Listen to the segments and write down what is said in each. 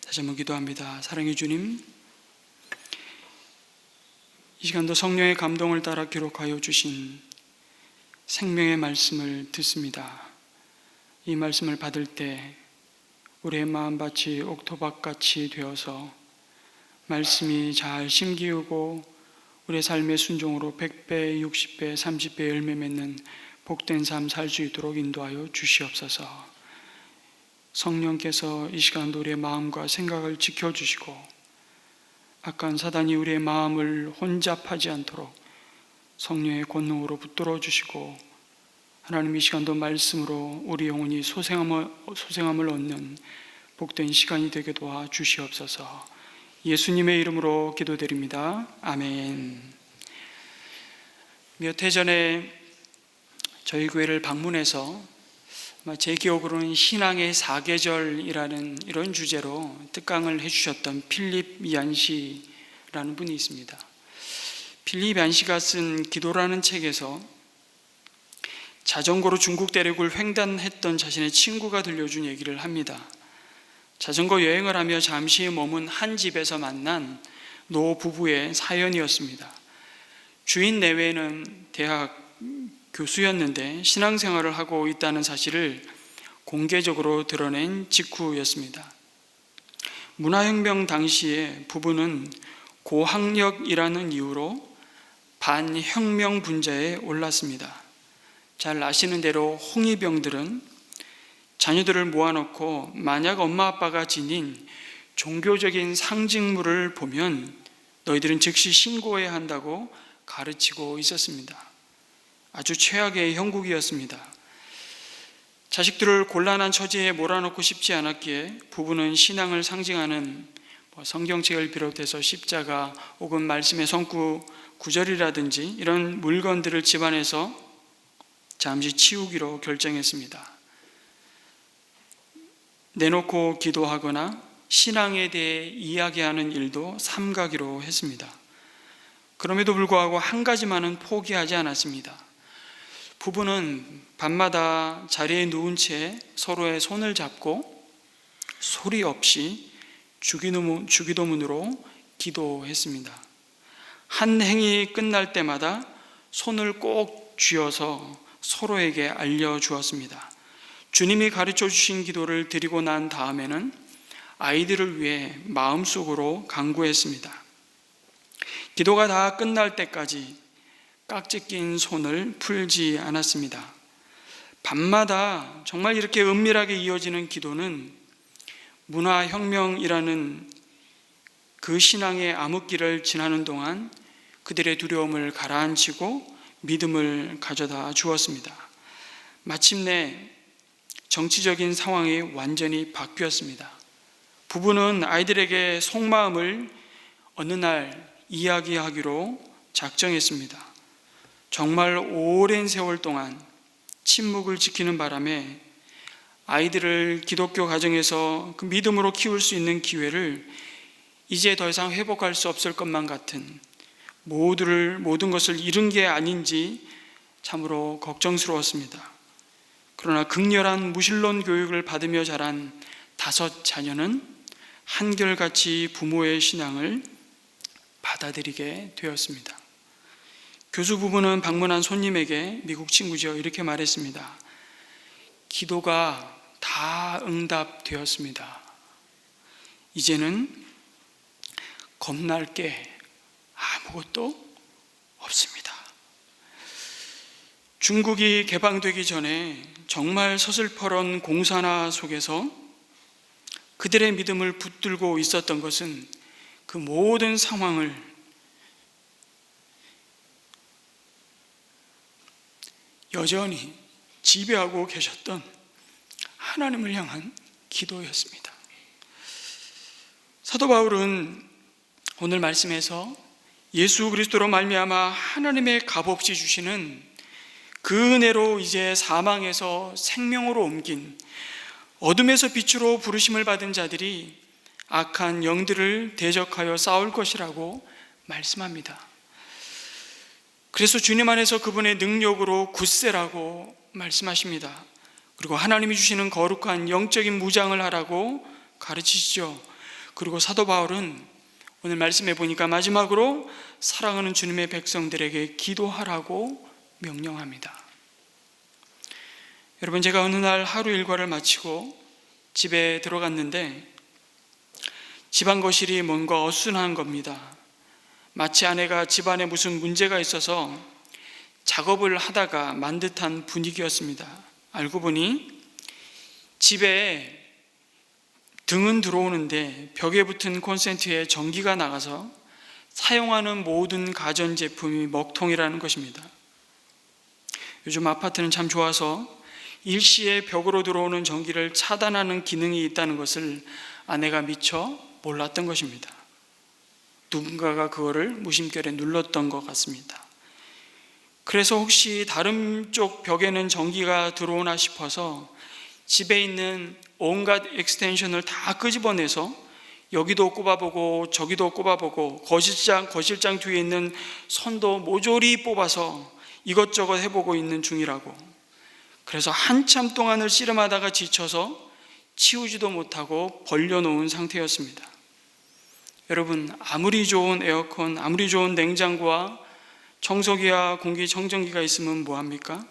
다시 한번 기도합니다. 사랑의 주님, 이 시간도 성령의 감동을 따라 기록하여 주신 생명의 말씀을 듣습니다. 이 말씀을 받을 때 우리의 마음밭이 옥토밭같이 되어서 말씀이 잘 심기우고 우리의 삶의 순종으로 100배, 60배, 30배 열매 맺는 복된 삶 살 수 있도록 인도하여 주시옵소서. 성령께서 이 시간도 우리의 마음과 생각을 지켜주시고 악한 사단이 우리의 마음을 혼잡하지 않도록 성령의 권능으로 붙들어 주시고, 하나님 이 시간도 말씀으로 우리 영혼이 소생함을 얻는 복된 시간이 되게 도와 주시옵소서. 예수님의 이름으로 기도드립니다. 아멘. 몇 해 전에 저희 교회를 방문해서 제 기억으로는 신앙의 사계절이라는 이런 주제로 특강을 해주셨던 필립 얀 씨라는 분이 있습니다. 필립 얀 씨가 쓴 기도라는 책에서 자전거로 중국 대륙을 횡단했던 자신의 친구가 들려준 얘기를 합니다. 자전거 여행을 하며 잠시 머문 한 집에서 만난 노 부부의 사연이었습니다. 주인 내외는 대학 교수였는데 신앙생활을 하고 있다는 사실을 공개적으로 드러낸 직후였습니다. 문화혁명 당시에 부부는 고학력이라는 이유로 반혁명 분자에 올랐습니다. 잘 아시는 대로 홍위병들은 자녀들을 모아놓고 만약 엄마 아빠가 지닌 종교적인 상징물을 보면 너희들은 즉시 신고해야 한다고 가르치고 있었습니다. 아주 최악의 형국이었습니다. 자식들을 곤란한 처지에 몰아넣고 싶지 않았기에 부부는 신앙을 상징하는 성경책을 비롯해서 십자가 혹은 말씀의 성구 구절이라든지 이런 물건들을 집안에서 잠시 치우기로 결정했습니다. 내놓고 기도하거나 신앙에 대해 이야기하는 일도 삼가기로 했습니다. 그럼에도 불구하고 한 가지만은 포기하지 않았습니다. 부부는 밤마다 자리에 누운 채 서로의 손을 잡고 소리 없이 주기도문으로 기도했습니다. 한 행이 끝날 때마다 손을 꼭 쥐어서 서로에게 알려주었습니다. 주님이 가르쳐 주신 기도를 드리고 난 다음에는 아이들을 위해 마음속으로 간구했습니다. 기도가 다 끝날 때까지 깍지 낀 손을 풀지 않았습니다. 밤마다 정말 이렇게 은밀하게 이어지는 기도는 문화혁명이라는 그 신앙의 암흑기를 지나는 동안 그들의 두려움을 가라앉히고 믿음을 가져다 주었습니다. 마침내 정치적인 상황이 완전히 바뀌었습니다. 부부는 아이들에게 속마음을 어느 날 이야기하기로 작정했습니다. 정말 오랜 세월 동안 침묵을 지키는 바람에 아이들을 기독교 가정에서 그 믿음으로 키울 수 있는 기회를 이제 더 이상 회복할 수 없을 것만 같은 모든 것을 잃은 게 아닌지 참으로 걱정스러웠습니다. 그러나 극렬한 무신론 교육을 받으며 자란 5 자녀는 한결같이 부모의 신앙을 받아들이게 되었습니다. 교수 부부는 방문한 손님에게, 미국 친구죠, 이렇게 말했습니다. 기도가 다 응답되었습니다. 이제는 겁날 게 아무것도 없습니다. 중국이 개방되기 전에 정말 서슬퍼런 공산화 속에서 그들의 믿음을 붙들고 있었던 것은 그 모든 상황을 여전히 지배하고 계셨던 하나님을 향한 기도였습니다. 사도 바울은 오늘 말씀에서 예수 그리스도로 말미암아 하나님의 값없이 주시는 그 은혜로 이제 사망에서 생명으로 옮긴 어둠에서 빛으로 부르심을 받은 자들이 악한 영들을 대적하여 싸울 것이라고 말씀합니다. 그래서 주님 안에서 그분의 능력으로 굳세라고 말씀하십니다. 그리고 하나님이 주시는 거룩한 영적인 무장을 하라고 가르치시죠. 그리고 사도 바울은 오늘 말씀해 보니까 마지막으로 사랑하는 주님의 백성들에게 기도하라고 명령합니다. 여러분, 제가 어느 날 하루 일과를 마치고 집에 들어갔는데 집안 거실이 뭔가 어수선한 겁니다. 마치 아내가 집안에 무슨 문제가 있어서 작업을 하다가 만 듯한 분위기였습니다. 알고 보니 집에 등은 들어오는데 벽에 붙은 콘센트에 전기가 나가서 사용하는 모든 가전제품이 먹통이라는 것입니다. 요즘 아파트는 참 좋아서 일시에 벽으로 들어오는 전기를 차단하는 기능이 있다는 것을 아내가 미처 몰랐던 것입니다. 누군가가 그거를 무심결에 눌렀던 것 같습니다. 그래서 혹시 다른 쪽 벽에는 전기가 들어오나 싶어서 집에 있는 온갖 엑스텐션을 다 끄집어내서 여기도 꼽아보고 저기도 꼽아보고 거실장 뒤에 있는 선도 모조리 뽑아서 이것저것 해보고 있는 중이라고. 그래서 한참 동안을 씨름하다가 지쳐서 치우지도 못하고 벌려놓은 상태였습니다. 여러분, 아무리 좋은 에어컨, 아무리 좋은 냉장고와 청소기와 공기청정기가 있으면 뭐합니까?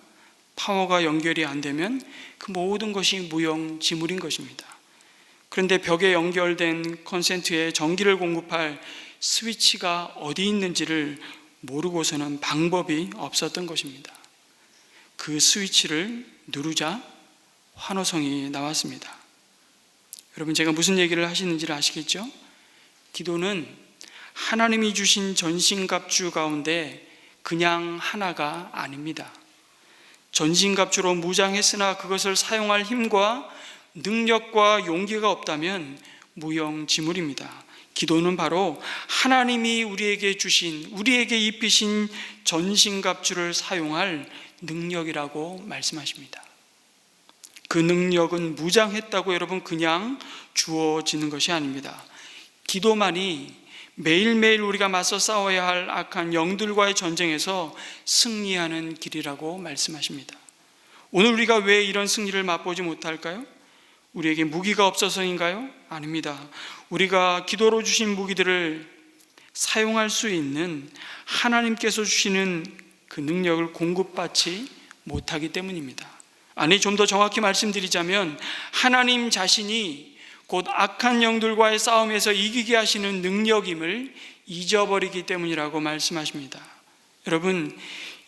파워가 연결이 안 되면 그 모든 것이 무용지물인 것입니다. 그런데 벽에 연결된 콘센트에 전기를 공급할 스위치가 어디 있는지를 모르고서는 방법이 없었던 것입니다. 그 스위치를 누르자 환호성이 나왔습니다. 여러분, 제가 무슨 얘기를 하시는지를 아시겠죠? 기도는 하나님이 주신 전신갑주 가운데 그냥 하나가 아닙니다. 전신갑주로 무장했으나 그것을 사용할 힘과 능력과 용기가 없다면 무용지물입니다. 기도는 바로 하나님이 우리에게 주신, 우리에게 입히신 전신갑주를 사용할 능력이라고 말씀하십니다. 그 능력은 무장했다고 여러분 그냥 주어지는 것이 아닙니다. 기도만이 매일매일 우리가 맞서 싸워야 할 악한 영들과의 전쟁에서 승리하는 길이라고 말씀하십니다. 오늘 우리가 왜 이런 승리를 맛보지 못할까요? 우리에게 무기가 없어서인가요? 아닙니다. 우리가 기도로 주신 무기들을 사용할 수 있는 하나님께서 주시는 그 능력을 공급받지 못하기 때문입니다. 아니, 좀 더 정확히 말씀드리자면 하나님 자신이 곧 악한 영들과의 싸움에서 이기게 하시는 능력임을 잊어버리기 때문이라고 말씀하십니다. 여러분,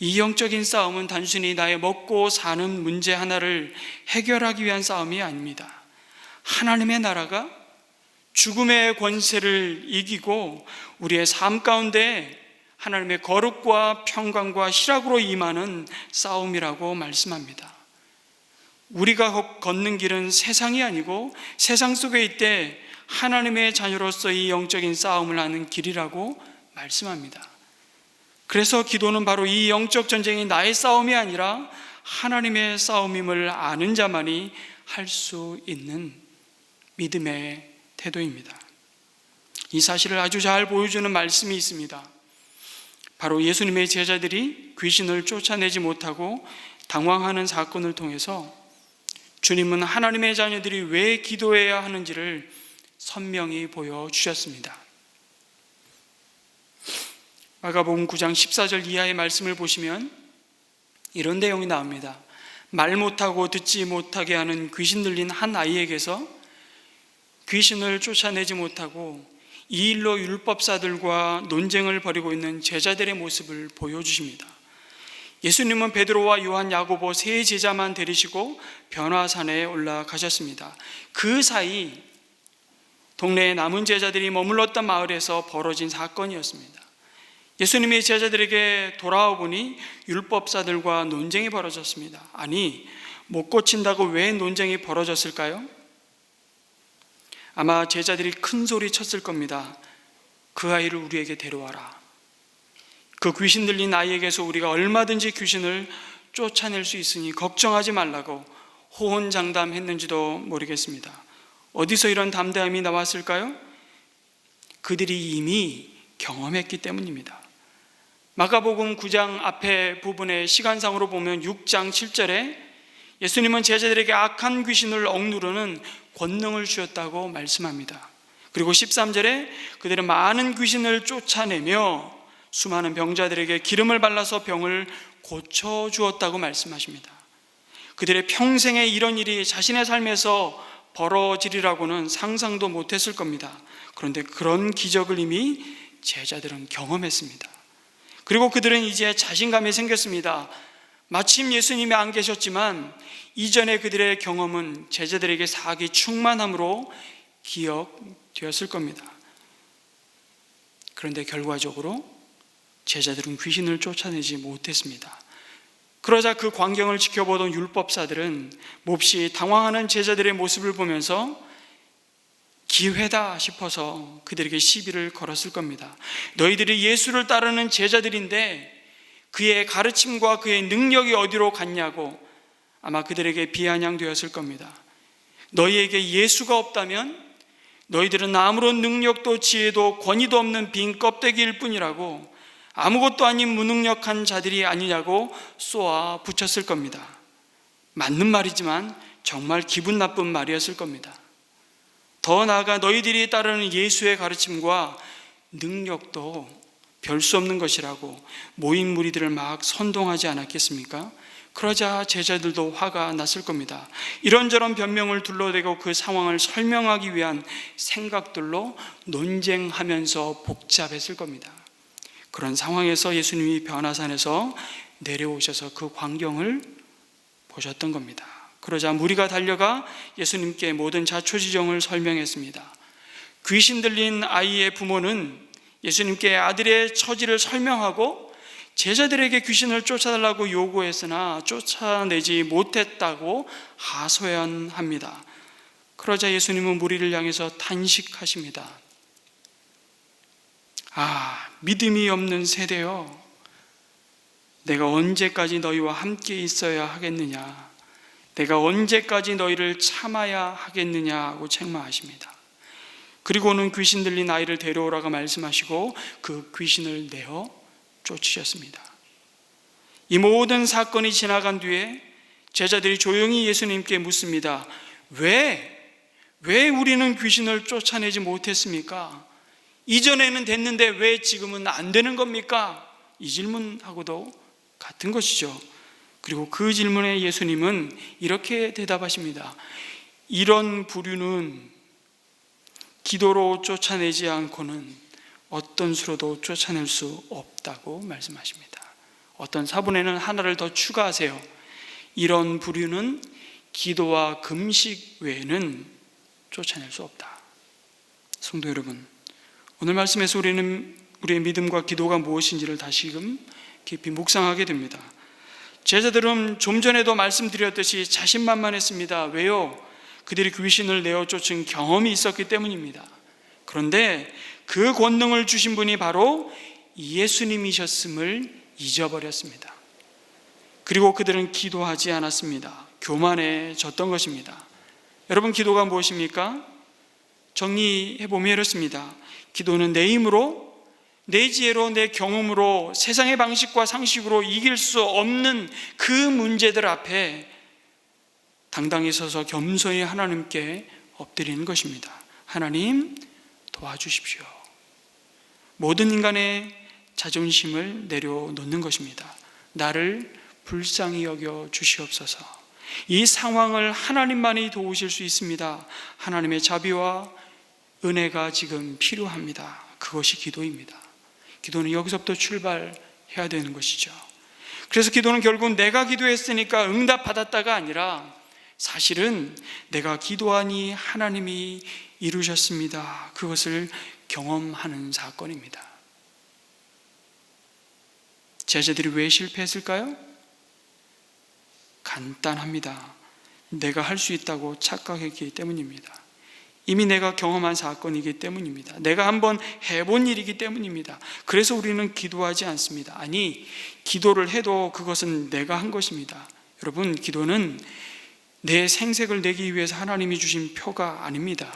이 영적인 싸움은 단순히 나의 먹고 사는 문제 하나를 해결하기 위한 싸움이 아닙니다. 하나님의 나라가 죽음의 권세를 이기고 우리의 삶 가운데 하나님의 거룩과 평강과 희락으로 임하는 싸움이라고 말씀합니다. 우리가 걷는 길은 세상이 아니고 세상 속에 있되 하나님의 자녀로서 이 영적인 싸움을 하는 길이라고 말씀합니다. 그래서 기도는 바로 이 영적 전쟁이 나의 싸움이 아니라 하나님의 싸움임을 아는 자만이 할 수 있는 믿음의 태도입니다. 이 사실을 아주 잘 보여주는 말씀이 있습니다. 바로 예수님의 제자들이 귀신을 쫓아내지 못하고 당황하는 사건을 통해서 주님은 하나님의 자녀들이 왜 기도해야 하는지를 선명히 보여주셨습니다. 마가복음 9장 14절 이하의 말씀을 보시면 이런 내용이 나옵니다. 말 못하고 듣지 못하게 하는 귀신 들린 한 아이에게서 귀신을 쫓아내지 못하고 이 일로 율법사들과 논쟁을 벌이고 있는 제자들의 모습을 보여주십니다. 예수님은 베드로와 요한, 야고보 세 제자만 데리시고 변화산에 올라가셨습니다. 그 사이 동네의 남은 제자들이 머물렀던 마을에서 벌어진 사건이었습니다. 예수님이 제자들에게 돌아와 보니 율법사들과 논쟁이 벌어졌습니다. 아니, 못 고친다고 왜 논쟁이 벌어졌을까요? 아마 제자들이 큰 소리 쳤을 겁니다. 그 아이를 우리에게 데려와라. 그 귀신 들린 아이에게서 우리가 얼마든지 귀신을 쫓아낼 수 있으니 걱정하지 말라고 호언장담했는지도 모르겠습니다. 어디서 이런 담대함이 나왔을까요? 그들이 이미 경험했기 때문입니다. 마가복음 9장 앞에 부분의 시간상으로 보면 6장 7절에 예수님은 제자들에게 악한 귀신을 억누르는 권능을 주셨다고 말씀합니다. 그리고 13절에 그들은 많은 귀신을 쫓아내며 수많은 병자들에게 기름을 발라서 병을 고쳐주었다고 말씀하십니다. 그들의 평생에 이런 일이 자신의 삶에서 벌어지리라고는 상상도 못했을 겁니다. 그런데 그런 기적을 이미 제자들은 경험했습니다. 그리고 그들은 이제 자신감이 생겼습니다. 마침 예수님이 안 계셨지만 이전에 그들의 경험은 제자들에게 사기 충만함으로 기억되었을 겁니다. 그런데 결과적으로 제자들은 귀신을 쫓아내지 못했습니다. 그러자 그 광경을 지켜보던 율법사들은 몹시 당황하는 제자들의 모습을 보면서 기회다 싶어서 그들에게 시비를 걸었을 겁니다. 너희들이 예수를 따르는 제자들인데 그의 가르침과 그의 능력이 어디로 갔냐고 아마 그들에게 비아냥되었을 겁니다. 너희에게 예수가 없다면 너희들은 아무런 능력도 지혜도 권위도 없는 빈 껍데기일 뿐이라고, 아무것도 아닌 무능력한 자들이 아니냐고 쏘아 붙였을 겁니다. 맞는 말이지만 정말 기분 나쁜 말이었을 겁니다. 더 나아가 너희들이 따르는 예수의 가르침과 능력도 별 수 없는 것이라고 모인 무리들을 막 선동하지 않았겠습니까? 그러자 제자들도 화가 났을 겁니다. 이런저런 변명을 둘러대고 그 상황을 설명하기 위한 생각들로 논쟁하면서 복잡했을 겁니다. 그런 상황에서 예수님이 변화산에서 내려오셔서 그 광경을 보셨던 겁니다. 그러자 무리가 달려가 예수님께 모든 자초지종을 설명했습니다. 귀신 들린 아이의 부모는 예수님께 아들의 처지를 설명하고 제자들에게 귀신을 쫓아달라고 요구했으나 쫓아내지 못했다고 하소연합니다. 그러자 예수님은 무리를 향해서 탄식하십니다. 믿음이 없는 세대여, 내가 언제까지 너희와 함께 있어야 하겠느냐, 내가 언제까지 너희를 참아야 하겠느냐고 책망하십니다. 그리고는 귀신 들린 아이를 데려오라고 말씀하시고 그 귀신을 내어 쫓으셨습니다. 이 모든 사건이 지나간 뒤에 제자들이 조용히 예수님께 묻습니다. 왜 우리는 귀신을 쫓아내지 못했습니까? 이전에는 됐는데 왜 지금은 안 되는 겁니까? 이 질문하고도 같은 것이죠. 그리고 그 질문에 예수님은 이렇게 대답하십니다. 이런 부류는 기도로 쫓아내지 않고는 어떤 수로도 쫓아낼 수 없다고 말씀하십니다. 어떤 사본에는 하나를 더 추가하세요. 이런 부류는 기도와 금식 외에는 쫓아낼 수 없다. 성도 여러분, 오늘 말씀에서 우리는 우리의 믿음과 기도가 무엇인지를 다시금 깊이 묵상하게 됩니다. 제자들은 좀 전에도 말씀드렸듯이 자신만만했습니다. 왜요? 그들이 귀신을 내어 쫓은 경험이 있었기 때문입니다. 그런데 그 권능을 주신 분이 바로 예수님이셨음을 잊어버렸습니다. 그리고 그들은 기도하지 않았습니다. 교만해졌던 것입니다. 여러분, 기도가 무엇입니까? 정리해보면 이렇습니다. 기도는 내 힘으로, 내 지혜로, 내 경험으로, 세상의 방식과 상식으로 이길 수 없는 그 문제들 앞에 당당히 서서 겸손히 하나님께 엎드리는 것입니다. 하나님, 도와주십시오. 모든 인간의 자존심을 내려놓는 것입니다. 나를 불쌍히 여겨 주시옵소서. 이 상황을 하나님만이 도우실 수 있습니다. 하나님의 자비와 은혜가 지금 필요합니다. 그것이 기도입니다. 기도는 여기서부터 출발해야 되는 것이죠. 그래서 기도는 결국 내가 기도했으니까 응답받았다가 아니라 사실은 내가 기도하니 하나님이 이루셨습니다. 그것을 경험하는 사건입니다. 제자들이 왜 실패했을까요? 간단합니다. 내가 할 수 있다고 착각했기 때문입니다. 이미 내가 경험한 사건이기 때문입니다. 내가 한번 해본 일이기 때문입니다. 그래서 우리는 기도하지 않습니다. 아니, 기도를 해도 그것은 내가 한 것입니다. 여러분, 기도는 내 생색을 내기 위해서 하나님이 주신 표가 아닙니다.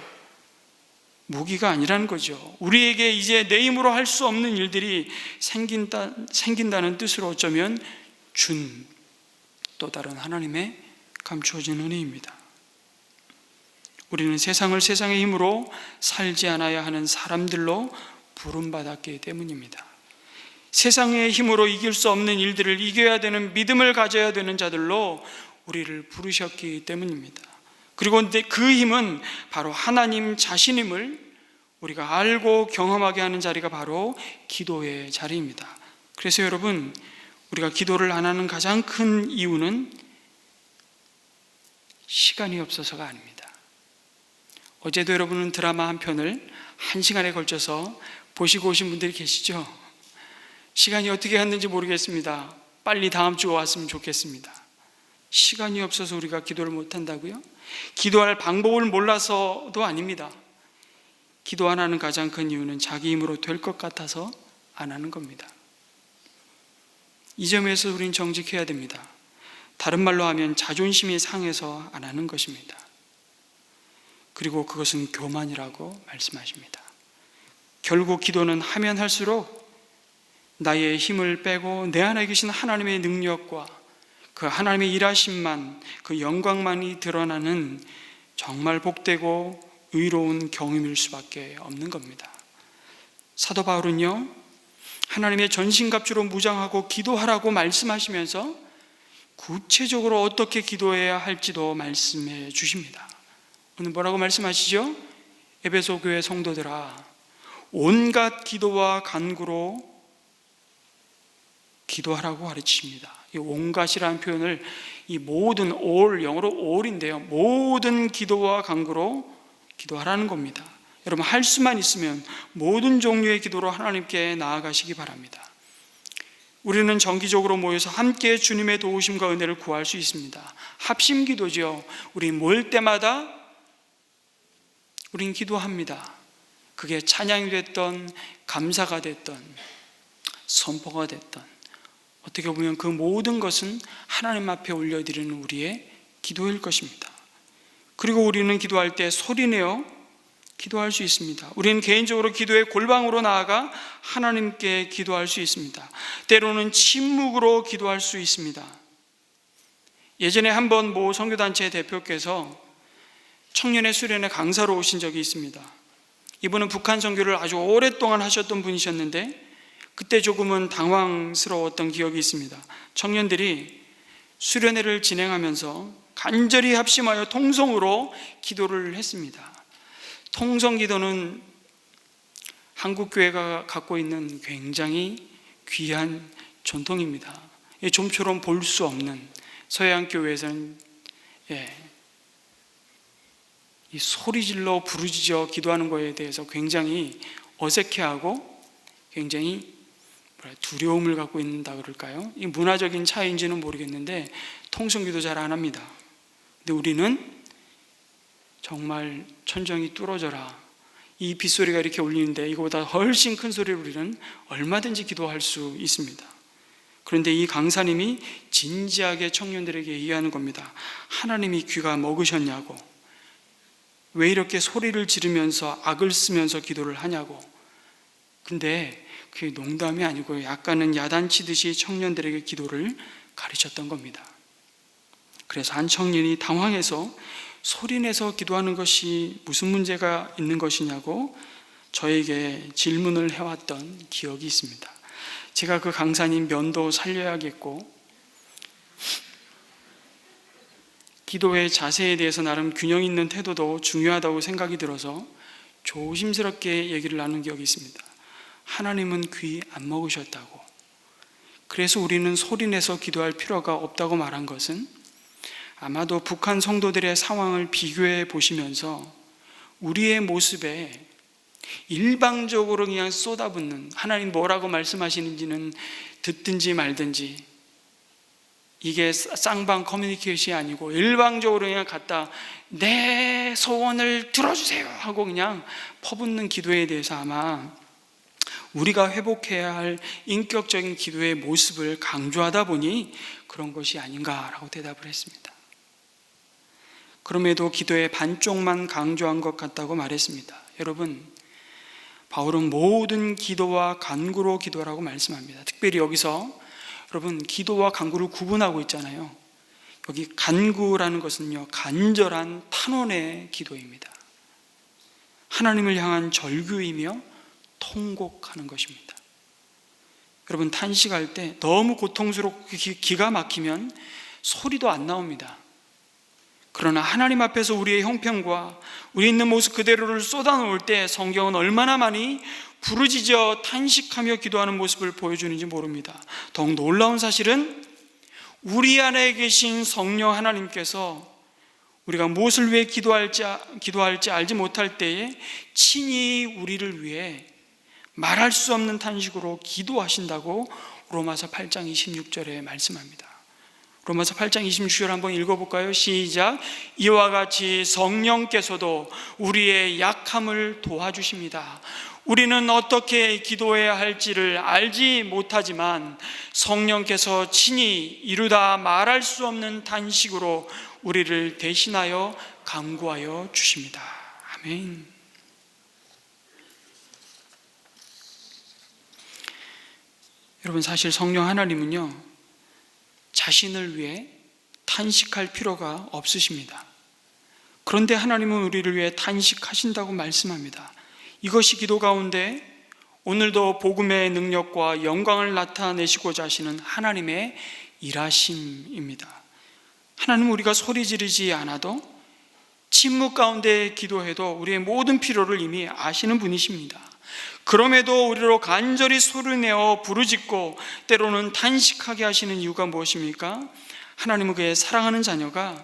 무기가 아니라는 거죠. 우리에게 이제 내 힘으로 할 수 없는 일들이 생긴다는 뜻으로 어쩌면 준 또 다른 하나님의 감추어진 은혜입니다. 우리는 세상을 세상의 힘으로 살지 않아야 하는 사람들로 부름받았기 때문입니다. 세상의 힘으로 이길 수 없는 일들을 이겨야 되는 믿음을 가져야 되는 자들로 우리를 부르셨기 때문입니다. 그리고 그 힘은 바로 하나님 자신임을 우리가 알고 경험하게 하는 자리가 바로 기도의 자리입니다. 그래서 여러분, 우리가 기도를 안 하는 가장 큰 이유는 시간이 없어서가 아닙니다. 어제도 여러분은 드라마 한 편을 1시간에 걸쳐서 보시고 오신 분들이 계시죠? 시간이 어떻게 갔는지 모르겠습니다. 빨리 다음 주가 왔으면 좋겠습니다. 시간이 없어서 우리가 기도를 못한다고요? 기도할 방법을 몰라서도 아닙니다. 기도 안 하는 가장 큰 이유는 자기 힘으로 될 것 같아서 안 하는 겁니다. 이 점에서 우린 정직해야 됩니다. 다른 말로 하면 자존심이 상해서 안 하는 것입니다. 그리고 그것은 교만이라고 말씀하십니다. 결국 기도는 하면 할수록 나의 힘을 빼고 내 안에 계신 하나님의 능력과 그 하나님의 일하심만, 그 영광만이 드러나는 정말 복되고 의로운 경험일 수밖에 없는 겁니다. 사도 바울은요, 하나님의 전신갑주로 무장하고 기도하라고 말씀하시면서 구체적으로 어떻게 기도해야 할지도 말씀해 주십니다. 오늘 뭐라고 말씀하시죠? 에베소 교회 성도들아, 온갖 기도와 간구로 기도하라고 가르치십니다. 이 온갖이라는 표현을 이 모든 all, 영어로 all인데요, 모든 기도와 간구로 기도하라는 겁니다. 여러분, 할 수만 있으면 모든 종류의 기도로 하나님께 나아가시기 바랍니다. 우리는 정기적으로 모여서 함께 주님의 도우심과 은혜를 구할 수 있습니다. 합심 기도죠. 우리 모일 때마다 우린 기도합니다. 그게 찬양이 됐던, 감사가 됐던, 선포가 됐던, 어떻게 보면 그 모든 것은 하나님 앞에 올려드리는 우리의 기도일 것입니다. 그리고 우리는 기도할 때 소리내어 기도할 수 있습니다. 우리는 개인적으로 기도의 골방으로 나아가 하나님께 기도할 수 있습니다. 때로는 침묵으로 기도할 수 있습니다. 예전에 한번 모 선교단체 대표께서 청년의 수련회 강사로 오신 적이 있습니다. 이분은 북한 선교를 아주 오랫동안 하셨던 분이셨는데 그때 조금은 당황스러웠던 기억이 있습니다. 청년들이 수련회를 진행하면서 간절히 합심하여 통성으로 기도를 했습니다. 통성 기도는 한국 교회가 갖고 있는 굉장히 귀한 전통입니다. 좀처럼 볼 수 없는 서양 교회에서는 이 소리질러 부르짖어 기도하는 것에 대해서 굉장히 어색해하고 굉장히 두려움을 갖고 있는다 그럴까요? 이 문화적인 차이인지는 모르겠는데 통성기도 잘 안 합니다. 근데 우리는 정말 천정이 뚫어져라, 이 빗소리가 이렇게 울리는데 이거보다 훨씬 큰 소리를 우리는 얼마든지 기도할 수 있습니다. 그런데 이 강사님이 진지하게 청년들에게 얘기하는 겁니다. 하나님이 귀가 먹으셨냐고, 왜 이렇게 소리를 지르면서 악을 쓰면서 기도를 하냐고. 근데 그게 농담이 아니고 약간은 야단치듯이 청년들에게 기도를 가르쳤던 겁니다. 그래서 한 청년이 당황해서 소리내서 기도하는 것이 무슨 문제가 있는 것이냐고 저에게 질문을 해왔던 기억이 있습니다. 제가 그 강사님 면도 살려야겠고 기도의 자세에 대해서 나름 균형 있는 태도도 중요하다고 생각이 들어서 조심스럽게 얘기를 나눈 기억이 있습니다. 하나님은 귀 안 먹으셨다고, 그래서 우리는 소리내서 기도할 필요가 없다고 말한 것은 아마도 북한 성도들의 상황을 비교해 보시면서 우리의 모습에 일방적으로 그냥 쏟아붓는, 하나님 뭐라고 말씀하시는지는 듣든지 말든지, 이게 쌍방 커뮤니케이션이 아니고 일방적으로 그냥 갖다 내 소원을 들어주세요 하고 그냥 퍼붓는 기도에 대해서 아마 우리가 회복해야 할 인격적인 기도의 모습을 강조하다 보니 그런 것이 아닌가라고 대답을 했습니다. 그럼에도 기도의 반쪽만 강조한 것 같다고 말했습니다. 여러분, 바울은 모든 기도와 간구로 기도라고 말씀합니다. 특별히 여기서 여러분, 기도와 간구를 구분하고 있잖아요. 여기 간구라는 것은요, 간절한 탄원의 기도입니다. 하나님을 향한 절규이며 통곡하는 것입니다. 여러분, 탄식할 때 너무 고통스럽고 기가 막히면 소리도 안 나옵니다. 그러나 하나님 앞에서 우리의 형편과 우리 있는 모습 그대로를 쏟아놓을 때 성경은 얼마나 많이 부르짖어 탄식하며 기도하는 모습을 보여주는지 모릅니다. 더욱 놀라운 사실은 우리 안에 계신 성령 하나님께서 우리가 무엇을 위해 기도할지 알지 못할 때에 친히 우리를 위해 말할 수 없는 탄식으로 기도하신다고 로마서 8장 26절에 말씀합니다. 로마서 8장 26절 한번 읽어볼까요? 시작. 이와 같이 성령께서도 우리의 약함을 도와주십니다. 우리는 어떻게 기도해야 할지를 알지 못하지만 성령께서 친히 이루다 말할 수 없는 탄식으로 우리를 대신하여 간구하여 주십니다. 아멘. 여러분, 사실 성령 하나님은요, 자신을 위해 탄식할 필요가 없으십니다. 그런데 하나님은 우리를 위해 탄식하신다고 말씀합니다. 이것이 기도 가운데 오늘도 복음의 능력과 영광을 나타내시고자 하시는 하나님의 일하심입니다. 하나님은 우리가 소리 지르지 않아도 침묵 가운데 기도해도 우리의 모든 필요를 이미 아시는 분이십니다. 그럼에도 우리로 간절히 소리내어 부르짖고 때로는 탄식하게 하시는 이유가 무엇입니까? 하나님은 그의 사랑하는 자녀가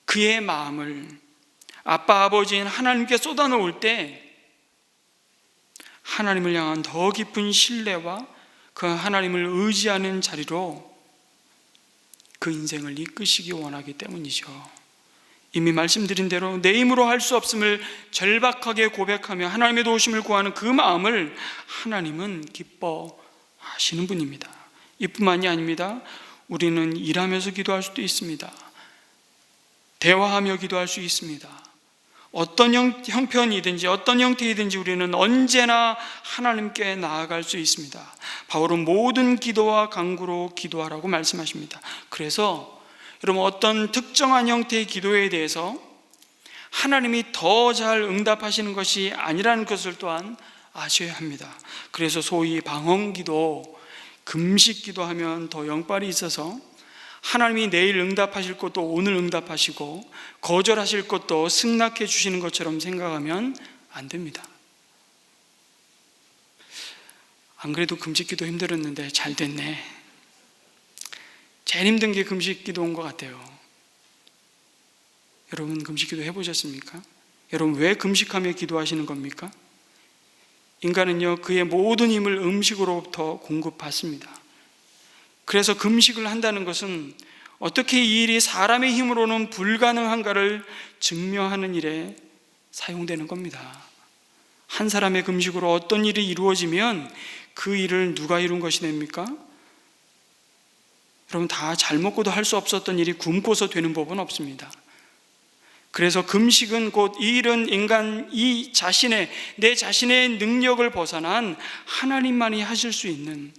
그의 마음을 아빠 아버지인 하나님께 쏟아놓을 때 하나님을 향한 더 깊은 신뢰와 그 하나님을 의지하는 자리로 그 인생을 이끄시기 원하기 때문이죠. 이미 말씀드린 대로 내 힘으로 할 수 없음을 절박하게 고백하며 하나님의 도우심을 구하는 그 마음을 하나님은 기뻐하시는 분입니다. 이뿐만이 아닙니다. 우리는 일하면서 기도할 수도 있습니다. 대화하며 기도할 수 있습니다. 어떤 형편이든지 어떤 형태이든지 우리는 언제나 하나님께 나아갈 수 있습니다. 바울은 모든 기도와 간구로 기도하라고 말씀하십니다. 그래서 여러분, 어떤 특정한 형태의 기도에 대해서 하나님이 더 잘 응답하시는 것이 아니라는 것을 또한 아셔야 합니다. 그래서 소위 방언기도, 금식기도 하면 더 영빨이 있어서 하나님이 내일 응답하실 것도 오늘 응답하시고 거절하실 것도 승낙해 주시는 것처럼 생각하면 안 됩니다. 안 그래도 금식기도 힘들었는데 잘 됐네. 제일 힘든 게 금식기도인 것 같아요. 여러분, 금식기도 해보셨습니까? 여러분, 왜 금식하며 기도하시는 겁니까? 인간은요, 그의 모든 힘을 음식으로부터 공급받습니다. 그래서 금식을 한다는 것은 어떻게 이 일이 사람의 힘으로는 불가능한가를 증명하는 일에 사용되는 겁니다. 한 사람의 금식으로 어떤 일이 이루어지면 그 일을 누가 이룬 것이 됩니까? 여러분, 다 잘 먹고도 할 수 없었던 일이 굶고서 되는 법은 없습니다. 그래서 금식은 곧 이 일은 인간 내 자신의 능력을 벗어난 하나님만이 하실 수 있는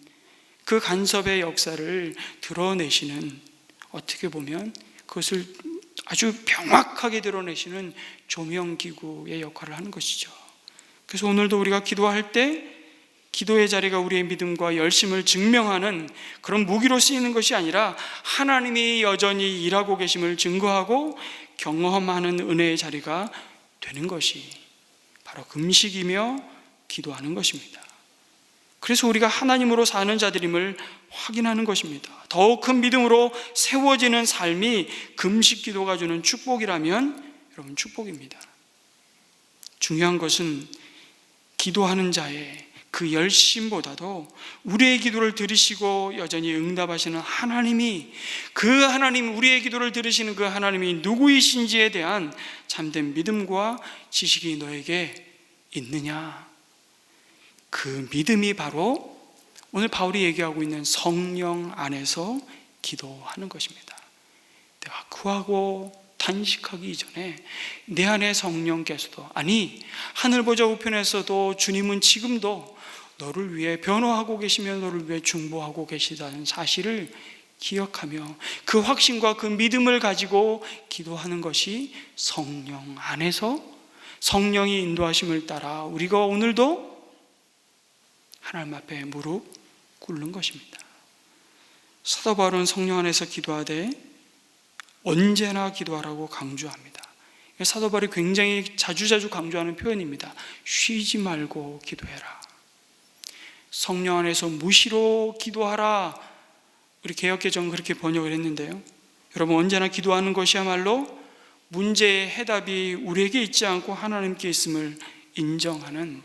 그 간섭의 역사를 드러내시는, 어떻게 보면 그것을 아주 명확하게 드러내시는 조명기구의 역할을 하는 것이죠. 그래서 오늘도 우리가 기도할 때 기도의 자리가 우리의 믿음과 열심을 증명하는 그런 무기로 쓰이는 것이 아니라 하나님이 여전히 일하고 계심을 증거하고 경험하는 은혜의 자리가 되는 것이 바로 금식이며 기도하는 것입니다. 그래서 우리가 하나님으로 사는 자들임을 확인하는 것입니다. 더욱 큰 믿음으로 세워지는 삶이 금식 기도가 주는 축복이라면 여러분, 축복입니다. 중요한 것은 기도하는 자의 그 열심보다도 우리의 기도를 들으시고 여전히 응답하시는 하나님이, 그 하나님, 우리의 기도를 들으시는 그 하나님이 누구이신지에 대한 참된 믿음과 지식이 너에게 있느냐, 그 믿음이 바로 오늘 바울이 얘기하고 있는 성령 안에서 기도하는 것입니다. 내가 구하고 탄식하기 이전에 내 안에 성령께서도, 아니 하늘 보좌 우편에서도 주님은 지금도 너를 위해 변호하고 계시며 너를 위해 중보하고 계시다는 사실을 기억하며 그 확신과 그 믿음을 가지고 기도하는 것이 성령 안에서 성령의 인도하심을 따라 우리가 오늘도 하나님 앞에 무릎 꿇는 것입니다. 사도 바울은 성령 안에서 기도하되 언제나 기도하라고 강조합니다. 사도 바울이 굉장히 자주자주 강조하는 표현입니다. 쉬지 말고 기도해라. 성령 안에서 무시로 기도하라. 우리 개역개정은 그렇게 번역을 했는데요, 여러분, 언제나 기도하는 것이야말로 문제의 해답이 우리에게 있지 않고 하나님께 있음을 인정하는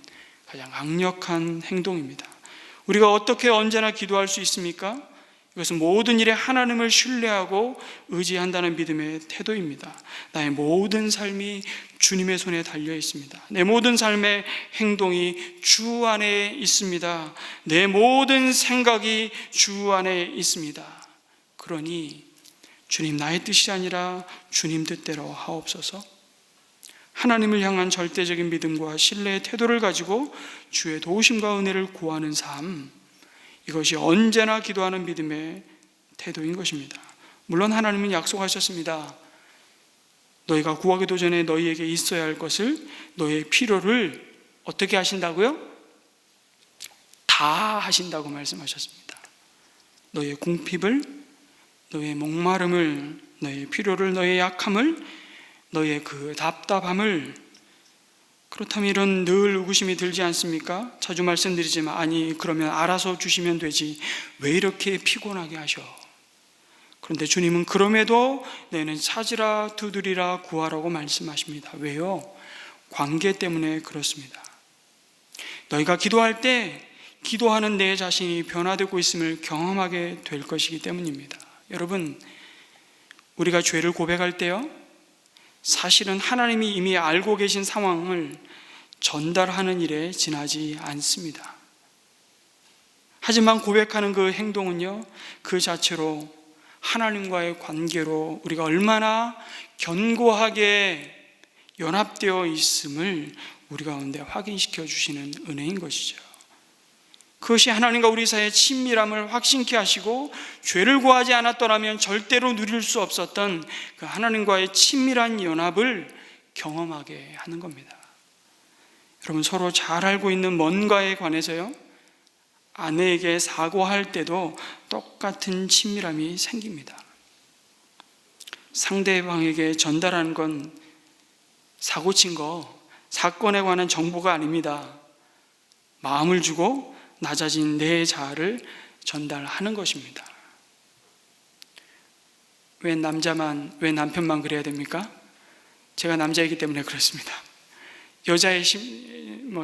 가장 강력한 행동입니다. 우리가 어떻게 언제나 기도할 수 있습니까? 이것은 모든 일에 하나님을 신뢰하고 의지한다는 믿음의 태도입니다. 나의 모든 삶이 주님의 손에 달려 있습니다. 내 모든 삶의 행동이 주 안에 있습니다. 내 모든 생각이 주 안에 있습니다. 그러니 주님, 나의 뜻이 아니라 주님 뜻대로 하옵소서. 하나님을 향한 절대적인 믿음과 신뢰의 태도를 가지고 주의 도우심과 은혜를 구하는 삶, 이것이 언제나 기도하는 믿음의 태도인 것입니다. 물론 하나님은 약속하셨습니다. 너희가 구하기도 전에 너희에게 있어야 할 것을, 너희의 필요를 어떻게 하신다고요? 다 하신다고 말씀하셨습니다. 너희의 궁핍을, 너희의 목마름을, 너희의 필요를, 너희의 약함을, 너희의 그 답답함을. 그렇다면 이런 늘 의구심이 들지 않습니까? 자주 말씀드리지만, 아니 그러면 알아서 주시면 되지, 왜 이렇게 피곤하게 하셔? 그런데 주님은 그럼에도 너희는 찾으라, 두드리라, 구하라고 말씀하십니다. 왜요? 관계 때문에 그렇습니다. 너희가 기도할 때 기도하는 내 자신이 변화되고 있음을 경험하게 될 것이기 때문입니다. 여러분, 우리가 죄를 고백할 때요, 사실은 하나님이 이미 알고 계신 상황을 전달하는 일에 지나지 않습니다. 하지만 고백하는 그 행동은요, 그 자체로 하나님과의 관계로 우리가 얼마나 견고하게 연합되어 있음을 우리 가운데 확인시켜 주시는 은혜인 것이죠. 그것이 하나님과 우리 사이의 친밀함을 확신케 하시고, 죄를 구하지 않았더라면 절대로 누릴 수 없었던 그 하나님과의 친밀한 연합을 경험하게 하는 겁니다. 여러분, 서로 잘 알고 있는 뭔가에 관해서요, 아내에게 사과할 때도 똑같은 친밀함이 생깁니다. 상대방에게 전달하는 건 사고친 거, 사건에 관한 정보가 아닙니다. 마음을 주고 낮아진 내 자아를 전달하는 것입니다. 왜 남편만 그래야 됩니까? 제가 남자이기 때문에 그렇습니다. 여자의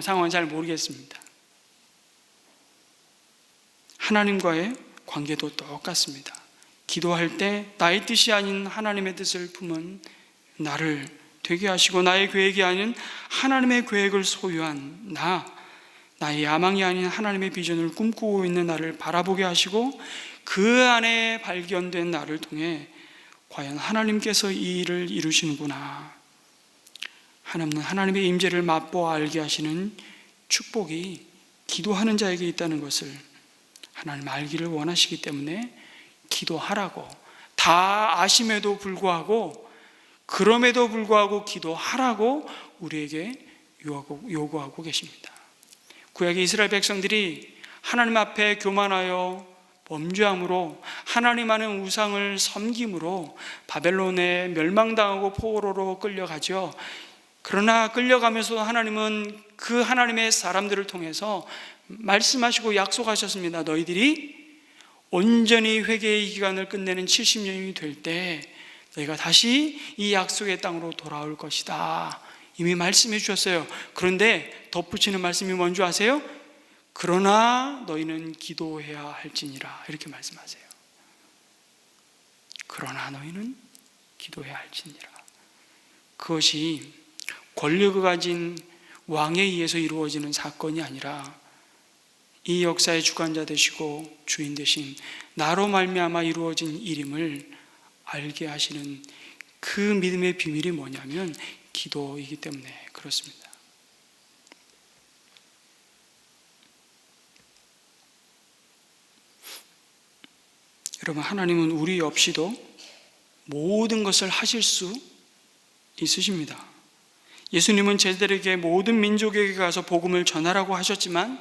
상황은 잘 모르겠습니다. 하나님과의 관계도 똑같습니다. 기도할 때 나의 뜻이 아닌 하나님의 뜻을 품은 나를 되게 하시고, 나의 계획이 아닌 하나님의 계획을 소유한 나의 야망이 아닌 하나님의 비전을 꿈꾸고 있는 나를 바라보게 하시고, 그 안에 발견된 나를 통해 과연 하나님께서 이 일을 이루시는구나, 하나님의 임재를 맛보아 알게 하시는 축복이 기도하는 자에게 있다는 것을 하나님 알기를 원하시기 때문에 기도하라고, 다 아심에도 불구하고, 그럼에도 불구하고 기도하라고 우리에게 요구하고 계십니다. 구약의 이스라엘 백성들이 하나님 앞에 교만하여 범죄함으로, 하나님 아는 우상을 섬김으로 바벨론에 멸망당하고 포로로 끌려가죠. 그러나 끌려가면서도 하나님은 그 하나님의 사람들을 통해서 말씀하시고 약속하셨습니다. 너희들이 온전히 회개의 기간을 끝내는 70년이 될 때 너희가 다시 이 약속의 땅으로 돌아올 것이다, 이미 말씀해 주셨어요. 그런데 덧붙이는 말씀이 뭔지 아세요? 그러나 너희는 기도해야 할지니라, 이렇게 말씀하세요. 그러나 너희는 기도해야 할지니라. 그것이 권력을 가진 왕에 의해서 이루어지는 사건이 아니라 이 역사의 주관자 되시고 주인 되신 나로 말미암아 이루어진 일임을 알게 하시는 그 믿음의 비밀이 뭐냐면 기도이기 때문에 그렇습니다. 여러분, 하나님은 우리 없이도 모든 것을 하실 수 있으십니다. 예수님은 제자들에게 모든 민족에게 가서 복음을 전하라고 하셨지만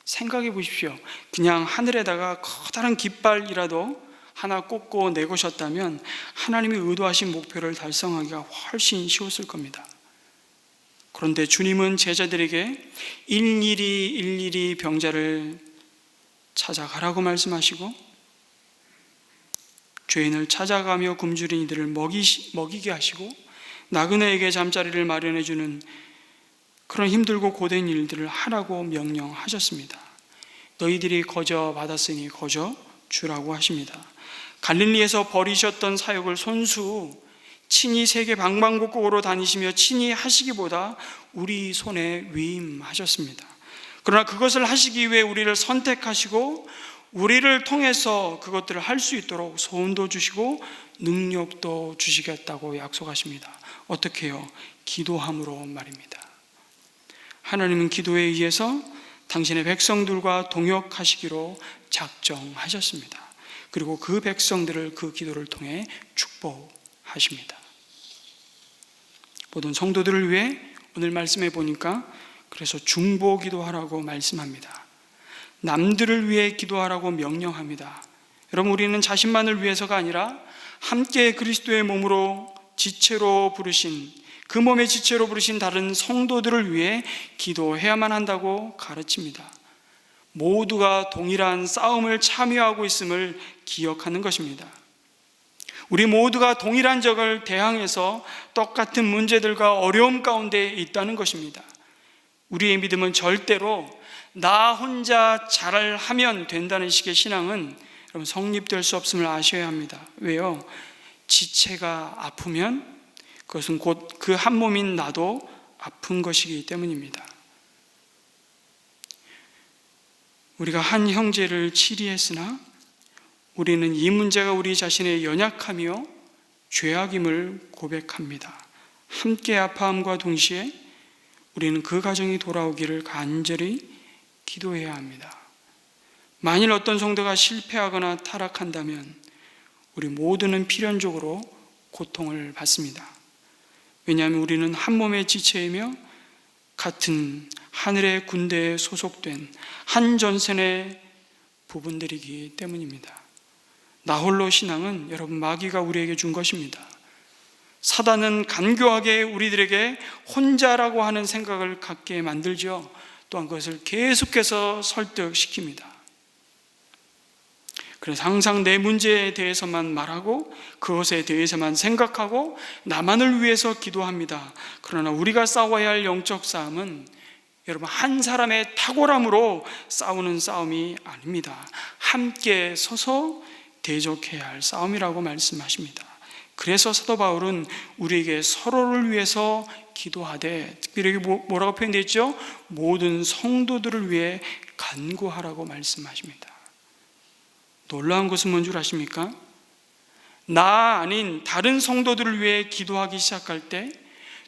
생각해 보십시오. 그냥 하늘에다가 커다란 깃발이라도 하나 꽂고 내고셨다면 하나님이 의도하신 목표를 달성하기가 훨씬 쉬웠을 겁니다. 그런데 주님은 제자들에게 일일이 병자를 찾아가라고 말씀하시고 죄인을 찾아가며 굶주린 이들을 먹이게 하시고 나그네에게 잠자리를 마련해 주는 그런 힘들고 고된 일들을 하라고 명령하셨습니다. 너희들이 거저 받았으니 거저 주라고 하십니다. 갈릴리에서 벌이셨던 사역을 손수 친히 세계 방방곡곡으로 다니시며 친히 하시기보다 우리 손에 위임하셨습니다. 그러나 그것을 하시기 위해 우리를 선택하시고 우리를 통해서 그것들을 할 수 있도록 소원도 주시고 능력도 주시겠다고 약속하십니다. 어떻게 해요? 기도함으로 말입니다. 하나님은 기도에 의해서 당신의 백성들과 동역하시기로 작정하셨습니다. 그리고 그 백성들을 그 기도를 통해 축복하십니다. 모든 성도들을 위해 오늘 말씀해 보니까 그래서 중보 기도하라고 말씀합니다. 남들을 위해 기도하라고 명령합니다. 여러분, 우리는 자신만을 위해서가 아니라 함께 그리스도의 몸으로 지체로 부르신, 그 몸의 지체로 부르신 다른 성도들을 위해 기도해야만 한다고 가르칩니다. 모두가 동일한 싸움을 참여하고 있음을 기억하는 것입니다. 우리 모두가 동일한 적을 대항해서 똑같은 문제들과 어려움 가운데 있다는 것입니다. 우리의 믿음은 절대로 나 혼자 잘하면 된다는 식의 신앙은 여러분 성립될 수 없음을 아셔야 합니다. 왜요? 지체가 아프면 그것은 곧 그 한 몸인 나도 아픈 것이기 때문입니다. 우리가 한 형제를 치리했으나 우리는 이 문제가 우리 자신의 연약하며 죄악임을 고백합니다. 함께 아파함과 동시에 우리는 그 가정이 돌아오기를 간절히 기도해야 합니다. 만일 어떤 성도가 실패하거나 타락한다면 우리 모두는 필연적으로 고통을 받습니다. 왜냐하면 우리는 한 몸의 지체이며 같은 하늘의 군대에 소속된 한 전선의 부분들이기 때문입니다. 나홀로 신앙은 여러분 마귀가 우리에게 준 것입니다. 사단은 간교하게 우리들에게 혼자라고 하는 생각을 갖게 만들죠. 또한 그것을 계속해서 설득시킵니다. 그래서 항상 내 문제에 대해서만 말하고 그것에 대해서만 생각하고 나만을 위해서 기도합니다. 그러나 우리가 싸워야 할 영적 싸움은 여러분 한 사람의 탁월함으로 싸우는 싸움이 아닙니다. 함께 서서 대적해야 할 싸움이라고 말씀하십니다. 그래서 사도 바울은 우리에게 서로를 위해서 기도하되, 특별히 뭐라고 표현되어 있죠? 모든 성도들을 위해 간구하라고 말씀하십니다. 놀라운 것은 뭔 줄 아십니까? 나 아닌 다른 성도들을 위해 기도하기 시작할 때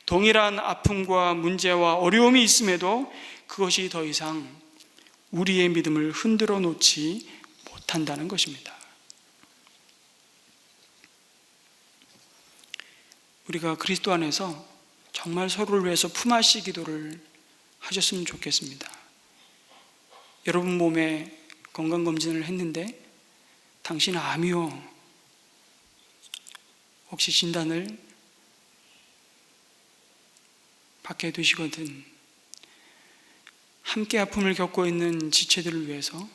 동일한 아픔과 문제와 어려움이 있음에도 그것이 더 이상 우리의 믿음을 흔들어 놓지 못한다는 것입니다. 우리가 그리스도 안에서 정말 서로를 위해서 품앗이 기도를 하셨으면 좋겠습니다. 여러분 몸에 건강검진을 했는데 당신 암이요, 혹시 진단을 받게 되시거든 함께 아픔을 겪고 있는 지체들을 위해서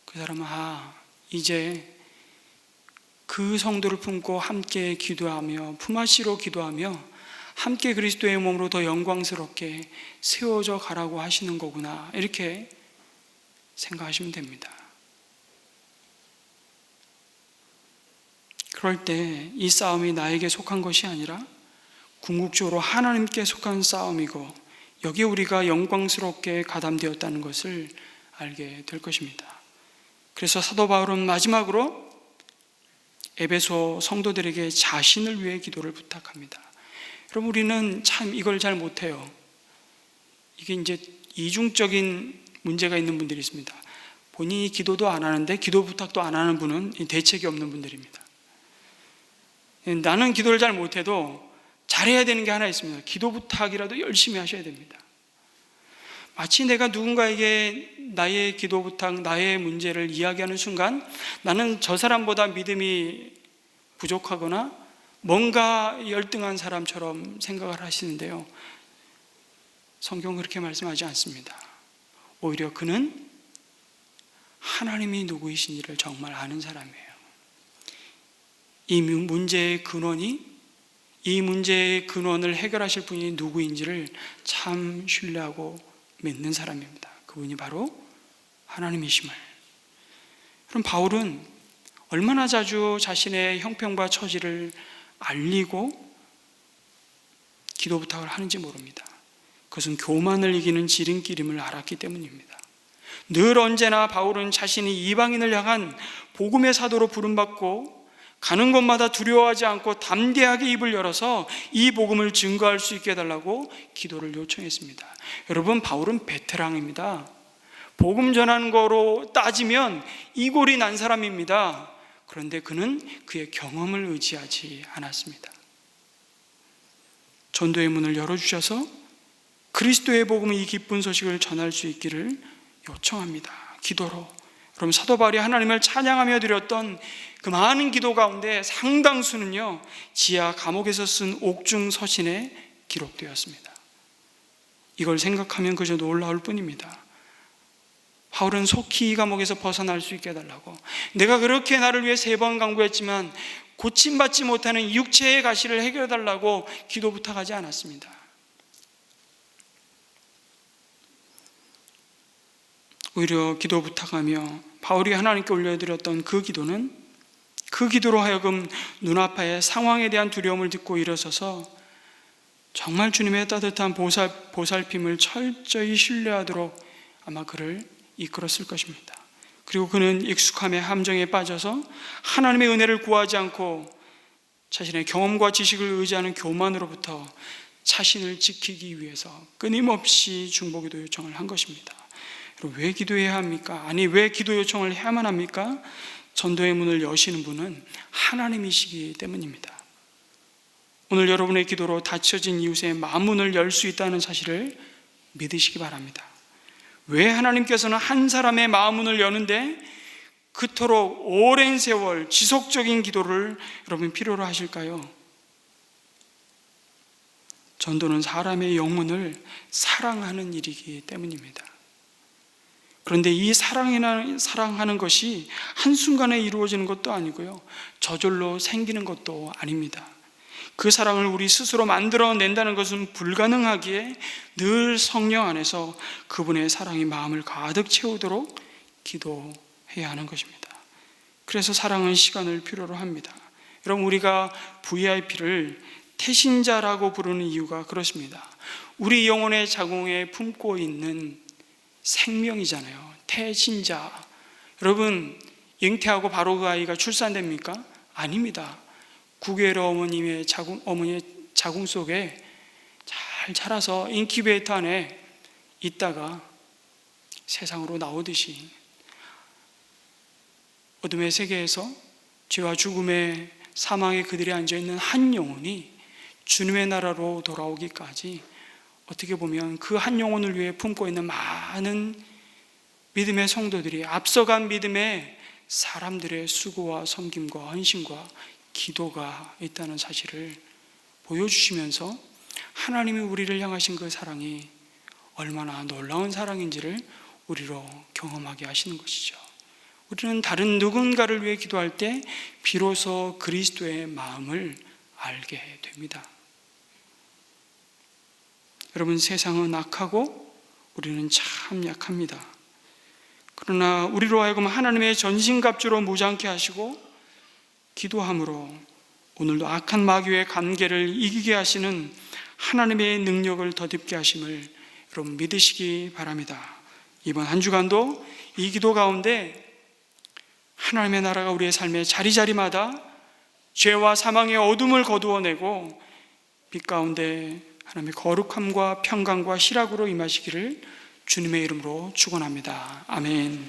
그 사람은 이제 그 성도를 품고 함께 기도하며 품앗이로 기도하며 함께 그리스도의 몸으로 더 영광스럽게 세워져 가라고 하시는 거구나, 이렇게 생각하시면 됩니다. 그럴 때 이 싸움이 나에게 속한 것이 아니라 궁극적으로 하나님께 속한 싸움이고 여기에 우리가 영광스럽게 가담되었다는 것을 알게 될 것입니다. 그래서 사도 바울은 마지막으로 에베소 성도들에게 자신을 위해 기도를 부탁합니다. 여러분, 우리는 참 이걸 잘 못해요. 이게 이제 이중적인 문제가 있는 분들이 있습니다. 본인이 기도도 안 하는데 기도 부탁도 안 하는 분은 대책이 없는 분들입니다. 나는 기도를 잘 못해도 잘해야 되는 게 하나 있습니다. 기도 부탁이라도 열심히 하셔야 됩니다. 마치 내가 누군가에게 나의 기도 부탁, 나의 문제를 이야기하는 순간 나는 저 사람보다 믿음이 부족하거나 뭔가 열등한 사람처럼 생각을 하시는데요, 성경은 그렇게 말씀하지 않습니다. 오히려 그는 하나님이 누구이신지를 정말 아는 사람이에요. 이 문제의 근원을 해결하실 분이 누구인지를 참 신뢰하고 믿는 사람입니다. 그분이 바로 하나님이심을. 그럼 바울은 얼마나 자주 자신의 형편과 처지를 알리고 기도 부탁을 하는지 모릅니다. 그것은 교만을 이기는 지름길임을 알았기 때문입니다. 늘 언제나 바울은 자신이 이방인을 향한 복음의 사도로 부름받고 가는 곳마다 두려워하지 않고 담대하게 입을 열어서 이 복음을 증거할 수 있게 해달라고 기도를 요청했습니다. 여러분, 바울은 베테랑입니다. 복음 전하는 거로 따지면 이골이 난 사람입니다. 그런데 그는 그의 경험을 의지하지 않았습니다. 전도의 문을 열어주셔서 그리스도의 복음의 이 기쁜 소식을 전할 수 있기를 요청합니다. 기도로. 그럼 사도 바울이 하나님을 찬양하며 드렸던 그 많은 기도 가운데 상당수는요, 지하 감옥에서 쓴 옥중 서신에 기록되었습니다. 이걸 생각하면 그저 놀라울 뿐입니다. 바울은 속히 이 감옥에서 벗어날 수 있게 해달라고, 내가 그렇게 나를 위해 3번 간구했지만 고침받지 못하는 이 육체의 가시를 해결해달라고 기도 부탁하지 않았습니다. 오히려 기도 부탁하며 바울이 하나님께 올려드렸던 그 기도는 그 기도로 하여금 눈아파의 상황에 대한 두려움을 듣고 일어서서 정말 주님의 따뜻한 보살핌을 철저히 신뢰하도록 아마 그를 이끌었을 것입니다. 그리고 그는 익숙함의 함정에 빠져서 하나님의 은혜를 구하지 않고 자신의 경험과 지식을 의지하는 교만으로부터 자신을 지키기 위해서 끊임없이 중보기도 요청을 한 것입니다. 왜 기도해야 합니까? 아니, 왜 기도 요청을 해야만 합니까? 전도의 문을 여시는 분은 하나님이시기 때문입니다. 오늘 여러분의 기도로 닫혀진 이웃의 마음문을 열 수 있다는 사실을 믿으시기 바랍니다. 왜 하나님께서는 한 사람의 마음문을 여는데 그토록 오랜 세월 지속적인 기도를 여러분 필요로 하실까요? 전도는 사람의 영혼을 사랑하는 일이기 때문입니다. 그런데 이 사랑하는 것이 한순간에 이루어지는 것도 아니고요, 저절로 생기는 것도 아닙니다. 그 사랑을 우리 스스로 만들어낸다는 것은 불가능하기에 늘 성령 안에서 그분의 사랑이 마음을 가득 채우도록 기도해야 하는 것입니다. 그래서 사랑은 시간을 필요로 합니다. 여러분, 우리가 VIP를 태신자라고 부르는 이유가 그렇습니다. 우리 영혼의 자궁에 품고 있는 생명이잖아요. 태신자. 여러분, 잉태하고 바로 그 아이가 출산됩니까? 아닙니다. 구개로 어머니의 자궁 속에 잘 자라서 인큐베이터 안에 있다가 세상으로 나오듯이 어둠의 세계에서 죄와 죽음의 사망의 그들이 앉아있는 한 영혼이 주님의 나라로 돌아오기까지 어떻게 보면 그 한 영혼을 위해 품고 있는 많은 믿음의 성도들이, 앞서간 믿음의 사람들의 수고와 섬김과 헌신과 기도가 있다는 사실을 보여주시면서 하나님이 우리를 향하신 그 사랑이 얼마나 놀라운 사랑인지를 우리로 경험하게 하시는 것이죠. 우리는 다른 누군가를 위해 기도할 때 비로소 그리스도의 마음을 알게 됩니다. 여러분, 세상은 악하고 우리는 참 약합니다. 그러나 우리로 하여금 하나님의 전신갑주로 무장케 하시고 기도함으로 오늘도 악한 마귀의 관계를 이기게 하시는 하나님의 능력을 덧입게 하심을 여러분 믿으시기 바랍니다. 이번 한 주간도 이 기도 가운데 하나님의 나라가 우리의 삶의 자리자리마다 죄와 사망의 어둠을 거두어내고 빛 가운데 하나님의 거룩함과 평강과 희락으로 임하시기를 주님의 이름으로 축원합니다. 아멘.